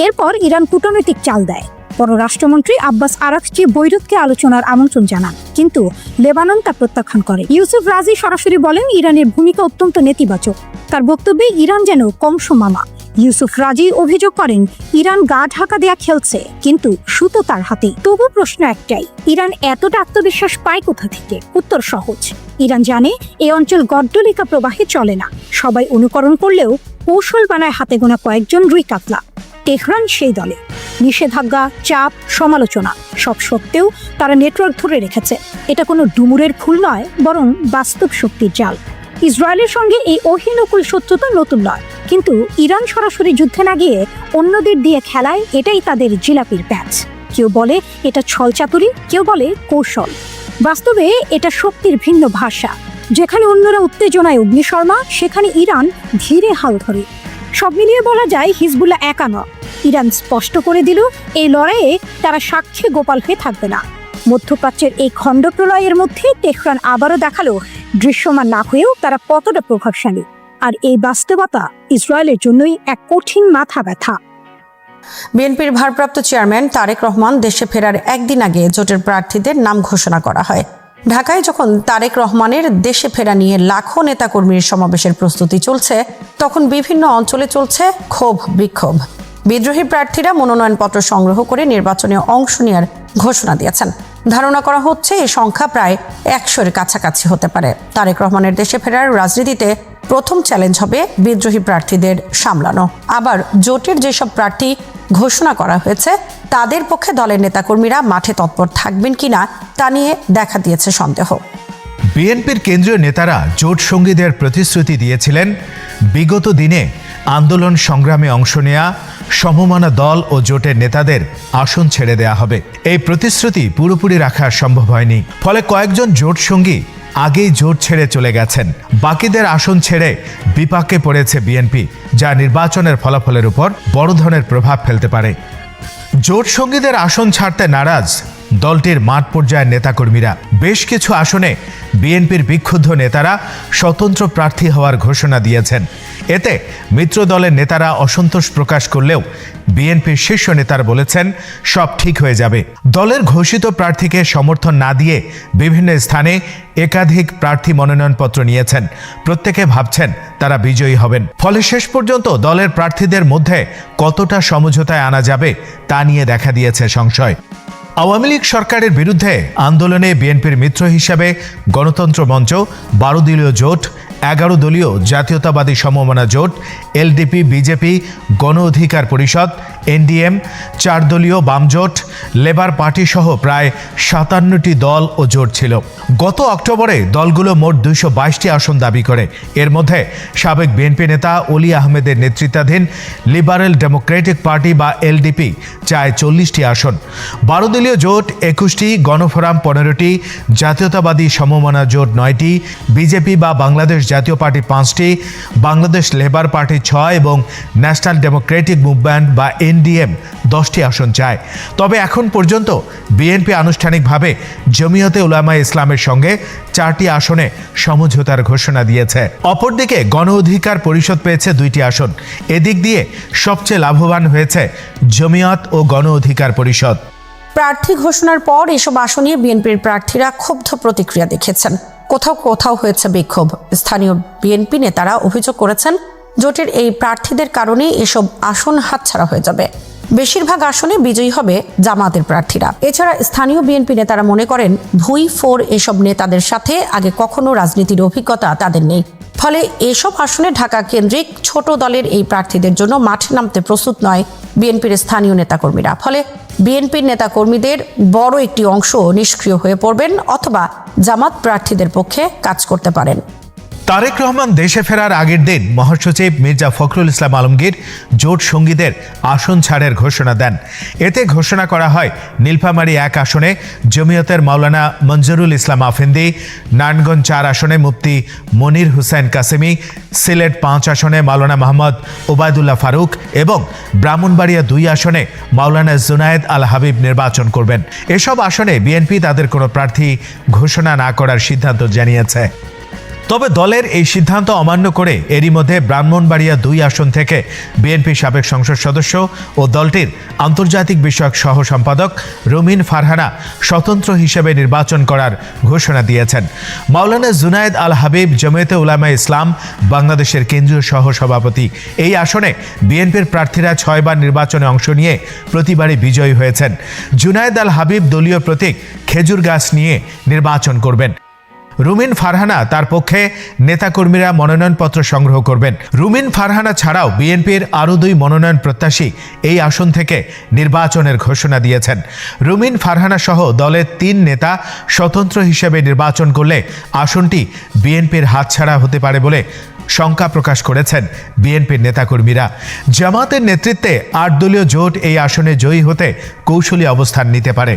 এরপর ইরান কূটনৈতিক চাল দেয়। পররাষ্ট্রমন্ত্রী আব্বাস আরাকচি বৈরুতকে আলোচনার আমন্ত্রণ জানান, কিন্তু লেবানন তা প্রত্যাখ্যান করে। ইউসুফ রাজি সরাসরি বলেন ইরানের ভূমিকা অত্যন্ত নেতিবাচক। তার বক্তব্যে ইরান যেন কংস মামা। ইউসুফ রাজি অভিযোগ করেন ইরান গা ঢাকা দেয়া খেলছে, কিন্তু সুতো তার হাতে। তবু প্রশ্ন একটাই, ইরান এতটা আত্মবিশ্বাস পায় কোথা থেকে? উত্তর সহজ, ইরান জানে এই অঞ্চল গড্ডলিকা প্রবাহে চলে না। সবাই অনুকরণ করলেও কৌশল বানায় হাতে গোনা কয়েকজন রুই কাতলা। তেহরান সেই দলে। নিষেধাজ্ঞা, চাপ, সমালোচনা সব সত্ত্বেও তারা নেটওয়ার্ক ধরে রেখেছে। এটা কোনো ডুমুরের ফুল নয়, বরং বাস্তব শক্তির জাল। ইসরায়েলের সঙ্গে এই অহিনকুল শত্রুতা নতুন নয়, কিন্তু ইরান সরাসরি যুদ্ধে না গিয়ে অন্যদের দিয়ে খেলায়, এটাই তাদের জিলাপির প্যাচ। কেউ বলে এটা ছলচাতুরি, কেউ বলে কৌশল। বাস্তবে এটা শক্তির ভিন্ন ভাষা। যেখানে অন্যরা উত্তেজনায় অগ্নিশর্মা, সেখানে ইরান ধীরে হাল ধরে। সব মিলিয়ে বলা যায় হিজবুল্লাহ একা নয়, ইরান স্পষ্ট করে দিল এই লড়াইয়ে তারা সাক্ষী গোপাল হয়ে থাকবে না। মধ্যপ্রাচ্যের এই খণ্ডপ্রলয়ের মধ্যে তেহরান আবারও দেখালো দৃশ্যমান না হয়েও তারা কতটা প্রভাবশালী। আর এই বাস্তবতা ইসরায়েলের জন্যই এক কঠিন মাথা ব্যথা। বিএনপির ভারপ্রাপ্ত চেয়ারম্যান তারেক রহমান দেশে ফেরার একদিন আগে জোটের প্রার্থীদের নাম ঘোষণা করা হয়। ঢাকায় যখন তারেক রহমানের দেশে ফেরা নিয়ে লাখো নেতাকর্মীর সমাবেশের প্রস্তুতি চলছে, তখন বিভিন্ন অঞ্চলে চলছে ক্ষোভ বিক্ষোভ। বিদ্রোহী প্রার্থীরা মনোনয়নপত্র সংগ্রহ করে নির্বাচনে অংশ নেওয়ার ঘোষণা দিয়েছেন। ধারণা করা হচ্ছে এই সংখ্যা প্রায় 100-এর কাছাকাছি হতে পারে। তারেক রহমানের দেশে ফেরার রাজনীতিতে প্রথম চ্যালেঞ্জ হবে বিদ্রোহী প্রার্থীদের সামলানো। আবার জোটের যেসব প্রার্থী ঘোষণা করা হয়েছে তাদের পক্ষে দলের নেতাকর্মীরা মাঠে তৎপর থাকবেন কিনা তা নিয়ে দেখা দিয়েছে সন্দেহ। বিএনপির কেন্দ্রীয় নেতারা জোট সঙ্গীদের প্রতিশ্রুতি দিয়েছিলেন বিগত দিনে আন্দোলন সংগ্রামে অংশ নেয়া সমমনা দল ও জোটের নেতাদের আসন ছেড়ে দেয়া হবে। এই প্রতিশ্রুতি পুরোপুরি রাখা সম্ভব হয়নি। ফলে কয়েকজন জোট সঙ্গী আগেই জোট ছেড়ে চলে গেছেন। বাকিদের আসন ছেড়ে বিপাকে পড়েছে বিএনপি, যা নির্বাচনের ফলাফলের উপর বড় ধরনের প্রভাব ফেলতে পারে। জোট সঙ্গীদের আসন ছাড়তে নারাজ দলটির মাঠ পর্যায়ের নেতাকর্মীরা। বেশ কিছু আসনে বিএনপির বিক্ষুব্ধ নেতারা স্বতন্ত্র প্রার্থী হওয়ার ঘোষণা দিয়েছেন। এতে মিত্র দলের নেতারা অসন্তোষ প্রকাশ করলেও বিএনপির শীর্ষ নেতারা বলেছেন সব ঠিক হয়ে যাবে। দলের ঘোষিত প্রার্থীকে সমর্থন না দিয়ে বিভিন্ন স্থানে একাধিক প্রার্থী মনোনয়নপত্র নিয়েছেন। প্রত্যেকে ভাবছেন তারা বিজয়ী হবেন। ফলে শেষ পর্যন্ত দলের প্রার্থীদের মধ্যে কতটা সমঝোতায় আনা যাবে তা নিয়ে দেখা দিয়েছে সংশয়। আওয়ামী লীগ সরকারের বিরুদ্ধে আন্দোলনে বিএনপির মিত্র হিসাবে গণতন্ত্র মঞ্চ, 12 দলীয় জোট, 11 দলীয় জাতীয়তাবাদী সমমনা জোট, এলডিপি, বিজেপি, গণ অধিকার পরিষদ, এনডিএম, 4 দলীয় বাম জোট, লেবার পার্টি সহ প্রায় 57টি দল ও জোট ছিল। গত অক্টোবরে দলগুলো মোট 222টি আসন দাবি করে। এর মধ্যে সাবেক বিএনপি নেতা অলি আহমেদের নেতৃত্বাধীন লিবারেল ডেমোক্রেটিক পার্টি বা এলডিপি চায় 40টি আসন। 12 দলীয় জোট 21টি, গণফোরাম 15টি, জাতীয়তাবাদী সমমনা জোট 9টি, বিজেপি বা বাংলাদেশ জাতীয় পার্টি 5টি, বাংলাদেশ লেবার পার্টি 6 এবং ন্যাশনাল ডেমোক্রেটিক মুভমেন্ট বা এনডিএম 10টি আসন চায়। তবে এখন পর্যন্ত বিএনপি আনুষ্ঠানিকভাবে জমিয়তে উলামায়ে ইসলামের সঙ্গে 4টি আসনে সমঝোতার ঘোষণা দিয়েছে। অপরদিকে গণ অধিকার পরিষদ পেয়েছে 2টি আসন। এদিক দিয়ে সবচেয়ে লাভবান হয়েছে জমিয়ত ও গণ অধিকার পরিষদ। প্রার্থী ঘোষণার পর এসব আসনে বিএনপির প্রার্থীরা ক্ষুব্ধ প্রতিক্রিয়া দেখেছেন। কোথাও কোথাও হয়েছে বিক্ষোভ। স্থানীয় বিএনপি নেতারা অভিযোগ করেছেন জোটের এই প্রার্থীদের কারণে এসব আসন হাতছাড়া হয়ে যাবে। বেশিরভাগ আসনে বিজয়ী হবে জামাতের প্রার্থীরা। এছাড়া স্থানীয় বিএনপি নেতারা মনে করেন ভুই ফোর এসব নেতাদের সাথে আগে কখনো রাজনীতির অভিজ্ঞতা তাদের নেই। ফলে এসব আসনে ঢাকা কেন্দ্রিক ছোট দলের এই প্রার্থীদের জন্য মাঠে নামতে প্রস্তুত নয় বিএনপির স্থানীয় নেতাকর্মীরা। ফলে বিএনপির নেতাকর্মীদের বড় একটি অংশ নিষ্ক্রিয় হয়ে পড়বেন অথবা জামাত প্রার্থীদের পক্ষে কাজ করতে পারেন। তারেক রহমান দেশে ফেরার আগের দিন মহাসচিব মির্জা ফখরুল ইসলাম আলমগীর জোট সঙ্গীদের আসন ছাড়ের ঘোষণা দেন। এতে ঘোষণা করা হয় নীলফামারী 1 আসনে জমিয়তের মাওলানা মঞ্জুরুল ইসলাম আফেন্দি, নারায়ণগঞ্জ 4 আসনে মুফতি মনির হুসাইন কাসেমি, সিলেট 5 আসনে মাওলানা মোহাম্মদ ওবায়দুল্লাহ ফারুক এবং ব্রাহ্মণবাড়িয়া 2 আসনে মাওলানা জুনায়েদ আল হাবিব নির্বাচন করবেন। এসব আসনে বিএনপি তাদের কোনো প্রার্থী ঘোষণা না করার সিদ্ধান্ত জানিয়েছে। তবে দলের এই সিদ্ধান্ত অমান্য করে এরই মধ্যে ব্রাহ্মণবাড়িয়া 2 আসন থেকে বিএনপি সাবেক সংসদ সদস্য ও দলটির আন্তর্জাতিক বিষয়ক সহ সম্পাদক রুমিন ফারহানা স্বতন্ত্র হিসেবে নির্বাচন করার ঘোষণা দিয়েছেন। মাওলানা জুনায়েদ আল হাবিব জমিয়তে উলামায়ে ইসলাম বাংলাদেশের কেন্দ্রীয় সহ সভাপতি। এই আসনে বিএনপির প্রার্থীরা 6 বার নির্বাচনে অংশ নিয়ে প্রতিবারই বিজয়ী হয়েছেন। জুনায়েদ আল হাবিব দলীয় প্রতীক খেজুর গাছ নিয়ে নির্বাচন করবেন। রুমিন ফারহানা তার পক্ষে নেতাকর্মীরা মনোনয়নপত্র সংগ্রহ করবেন। রুমিন ফারহানা ছাড়াও বিএনপির আরও 2 মনোনয়ন প্রত্যাশী এই আসন থেকে নির্বাচনের ঘোষণা দিয়েছেন। রুমিন ফারহানা সহ দলের 3 নেতা স্বতন্ত্র হিসেবে নির্বাচন করলে আসনটি বিএনপির হাতছাড়া হতে পারে বলে শঙ্কা প্রকাশ করেছেন বিএনপির নেতাকর্মীরা। জামাতের নেতৃত্বে 8 দলীয় জোট এই আসনে জয়ী হতে কৌশলী অবস্থান নিতে পারে।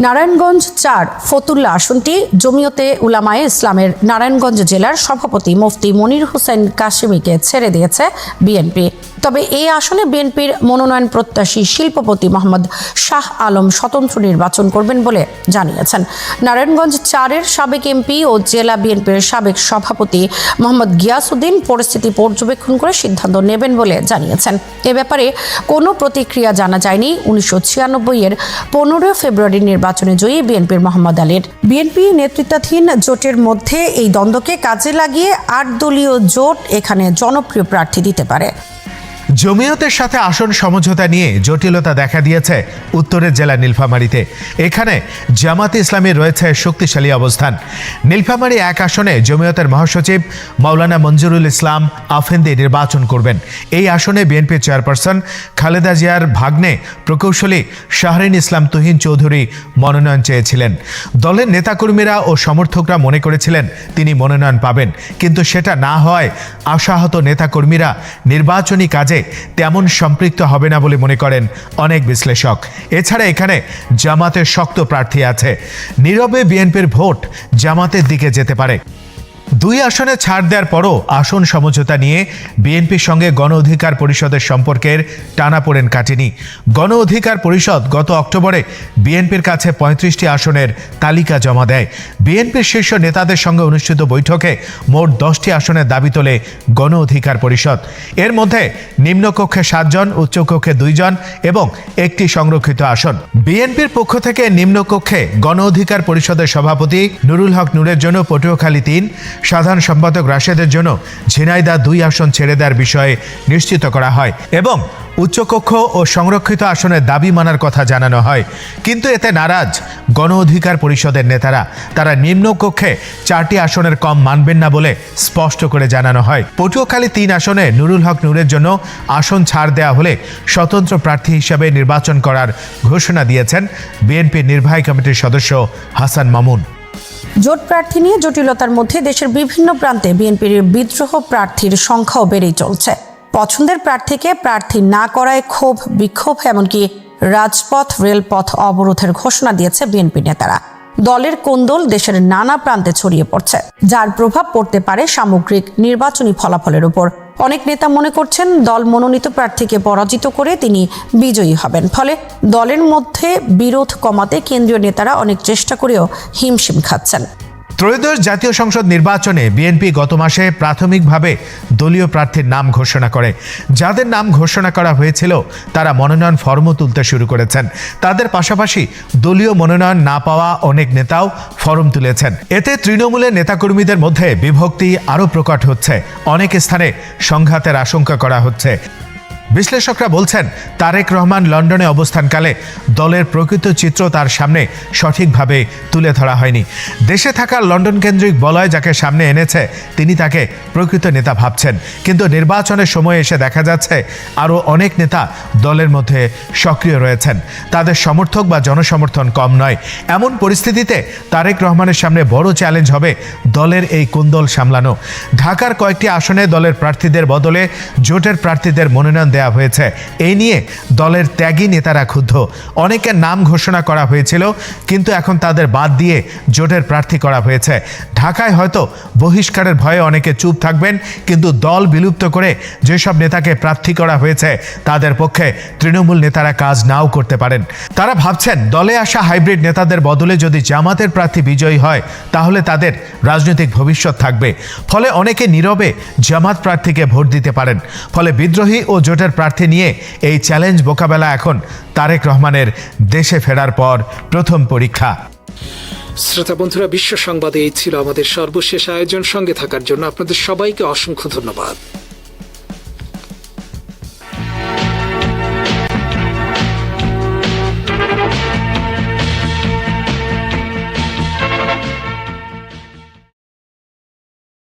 নারায়ণগঞ্জ 4 ফতুল্লা আসনটি জমিয়তে উলামায়ে ইসলামের নারায়ণগঞ্জ জেলার সভাপতি মুফতি মনির হোসেন কাশেমীকে ছেড়ে দিয়েছে বিএনপি। তবে এই আসনে বিএনপির মনোনয়ন প্রত্যাশী শিল্পপতি মোহাম্মদ শাহ আলম স্বতন্ত্র নির্বাচন করবেন বলে জানিয়েছেন। নারায়ণগঞ্জ 4-এর সাবেক এমপি ও জেলা বিএনপির সাবেক সভাপতি মোহাম্মদ গিয়াসউদ্দিন পরিস্থিতি পর্যবেক্ষণ করে সিদ্ধান্ত নেবেন বলে জানিয়েছেন। এ ব্যাপারে কোনো প্রতিক্রিয়া জানা যায়নি 1996-এর 15 ফেব্রুয়ারি নির্বাচনে জয়ী বিএনপির মোহাম্মদ আলীর। বিএনপি নেতৃত্বাধীন জোটের মধ্যে এই দ্বন্দ্বকে কাজে লাগিয়ে 8 দলীয় জোট এখানে জনপ্রিয় প্রার্থী দিতে পারে। জমিয়তের সাথে আসন সমঝোতা নিয়ে জটিলতা দেখা দিয়েছে উত্তরের জেলা নীলফামারীতে। এখানে জামাতে ইসলামী রয়েছে শক্তিশালী অবস্থান। নীলফামারী 1 আসনে জমিয়তের মহাসচিব মাওলানা মঞ্জুরুল ইসলাম আফেন্দি নির্বাচন করবেন। এই আসনে বিএনপি চেয়ারপারসন খালেদা জিয়ার ভাগ্নে প্রকৌশলী শাহরিন ইসলাম তুহিন চৌধুরী মনোনয়ন চেয়েছিলেন। দলের নেতাকর্মীরা ও সমর্থকরা মনে করেছিলেন তিনি মনোনয়ন পাবেন, কিন্তু সেটা না হয় আশাহত নেতাকর্মীরা নির্বাচনী কাজে তেমন সম্পৃক্ত হবে না বলে মনে করেন অনেক বিশ্লেষক। এছাড়া এখানে জামাতের শক্ত প্রার্থী আছে। নীরবে বিএনপির ভোট জামাতের দিকে যেতে পারে। 2 আসনে ছাড় দেওয়ার পরও আসন সমঝোতা নিয়ে বিএনপির সঙ্গে গণ অধিকার পরিষদের সম্পর্কের টানাপোড়েন কাটেনি। গণ অধিকার পরিষদ গত অক্টোবরে বিএনপির কাছে 35টি আসনের তালিকা জমা দেয়। বিএনপির শীর্ষ নেতাদের সঙ্গে অনুষ্ঠিত বৈঠকে মোট 10টি আসনের দাবি তোলে গণ অধিকার পরিষদ। এর মধ্যে নিম্নকক্ষে 7 জন, উচ্চকক্ষে 2 জন এবং 1টি সংরক্ষিত আসন। বিএনপির পক্ষ থেকে নিম্নকক্ষে গণ অধিকার পরিষদের সভাপতি নুরুল হক নূরের জন্য পটুয়াখালী 3, সাধারণ সম্পাদক রাশেদের জন্য ঝিনাইদহ 2 আসন ছেড়ে দেওয়ার বিষয়ে নিশ্চিত করা হয় এবং উচ্চকক্ষ ও সংরক্ষিত আসনের দাবি মানার কথা জানানো হয়। কিন্তু এতে নারাজ গণ অধিকার পরিষদের নেতারা। তারা নিম্নকক্ষে 4টি আসনের কম মানবেন না বলে স্পষ্ট করে জানানো হয়। পটুয়াখালী 3 আসনে নুরুল হক নূরের জন্য আসন ছাড় দেওয়া হলে স্বতন্ত্র প্রার্থী হিসেবে নির্বাচন করার ঘোষণা দিয়েছেন বিএনপির নির্বাহী কমিটির সদস্য হাসান মামুন। জোট প্রার্থী নিয়ে জটিলতার মধ্যে দেশের বিভিন্ন প্রান্তে বিএনপির বিদ্রোহ প্রার্থীর সংখ্যাও বেড়েই চলছে। পছন্দের প্রার্থীকে প্রার্থী না করায় ক্ষোভ, বিক্ষোভ, এমনকি রাজপথ, রেলপথ অবরোধের ঘোষণা দিয়েছে বিএনপি নেতারা। দলের কোন্দল দেশের নানা প্রান্তে ছড়িয়ে পড়ছে, যার প্রভাব পড়তে পারে সামগ্রিক নির্বাচনী ফলাফলের উপর। অনেক নেতা মনে করছেন দল মনোনীত প্রার্থীকে পরাজিত করে তিনি বিজয়ী হবেন। ফলে দলের মধ্যে বিরোধ কমাতে কেন্দ্রীয় নেতারা অনেক চেষ্টা করেও হিমশিম খাচ্ছেন। ত্রয়োদশ জাতীয় সংসদ নির্বাচনে বিএনপি গত মাসে প্রাথমিকভাবে দলীয় প্রার্থীর নাম ঘোষণা করে। যাদের নাম ঘোষণা করা হয়েছিল তারা মনোনয়ন ফর্মও তুলতে শুরু করেছেন। তাদের পাশাপাশি দলীয় মনোনয়ন না পাওয়া অনেক নেতাও ফর্ম তুলেছেন। এতে তৃণমূলের নেতাকর্মীদের মধ্যে বিভক্তি আরও প্রকট হচ্ছে। অনেক স্থানে সংঘাতের আশঙ্কা করা হচ্ছে। বিশ্লেষকরা বলছেন তারেক রহমান লন্ডনে অবস্থানকালে দলের প্রকৃত চিত্র তার সামনে সঠিকভাবে তুলে ধরা হয়নি। দেশে থাকা লন্ডন কেন্দ্রিক বলয় যাকে সামনে এনেছে তিনি তাকে প্রকৃত নেতা ভাবছেন, কিন্তু নির্বাচনের সময় এসে দেখা যাচ্ছে আরও অনেক নেতা দলের মধ্যে সক্রিয় রয়েছেন। তাদের সমর্থক বা জনসমর্থন কম নয়। এমন পরিস্থিতিতে তারেক রহমানের সামনে বড় চ্যালেঞ্জ হবে দলের এই কুন্দল সামলানো। ঢাকার কয়েকটি আসনে দলের প্রার্থীদের বদলে জোটের প্রার্থীদের মনোনয়ন দেওয়া হয়েছে। এই নিয়ে দলের ত্যাগী নেতারা ক্ষুব্ধ। অনেকের নাম ঘোষণা করা হয়েছিল, কিন্তু এখন তাদের বাদ দিয়ে জোটের প্রার্থী করা হয়েছে। ঢাকায় হয়তো বহিষ্কারের ভয়ে অনেকে চুপ থাকবেন, কিন্তু দল বিলুপ্ত করে যেসব নেতাকে প্রার্থী করা হয়েছে তাদের পক্ষে তৃণমূল নেতারা কাজ নাও করতে পারেন। তারা ভাবছেন দলে আসা হাইব্রিড নেতাদের বদলে যদি জামাতের প্রার্থী বিজয়ী হয় তাহলে তাদের রাজনৈতিক ভবিষ্যৎ থাকবে। ফলে অনেকে নীরবে জামাত প্রার্থীকে ভোট দিতে পারেন। ফলে বিদ্রোহী ও জোটের প্রার্থী নিয়ে এই চ্যালেঞ্জ মোকাবেলা এখন তারেক রহমানের দেশে ফেরার পর প্রথম পরীক্ষা। শ্রোতা বন্ধুরা, বিশ্ব সংবাদে এই ছিল আমাদের সর্বশেষ আয়োজন। সঙ্গে থাকার জন্য আপনাদের সবাইকে অসংখ্য ধন্যবাদ।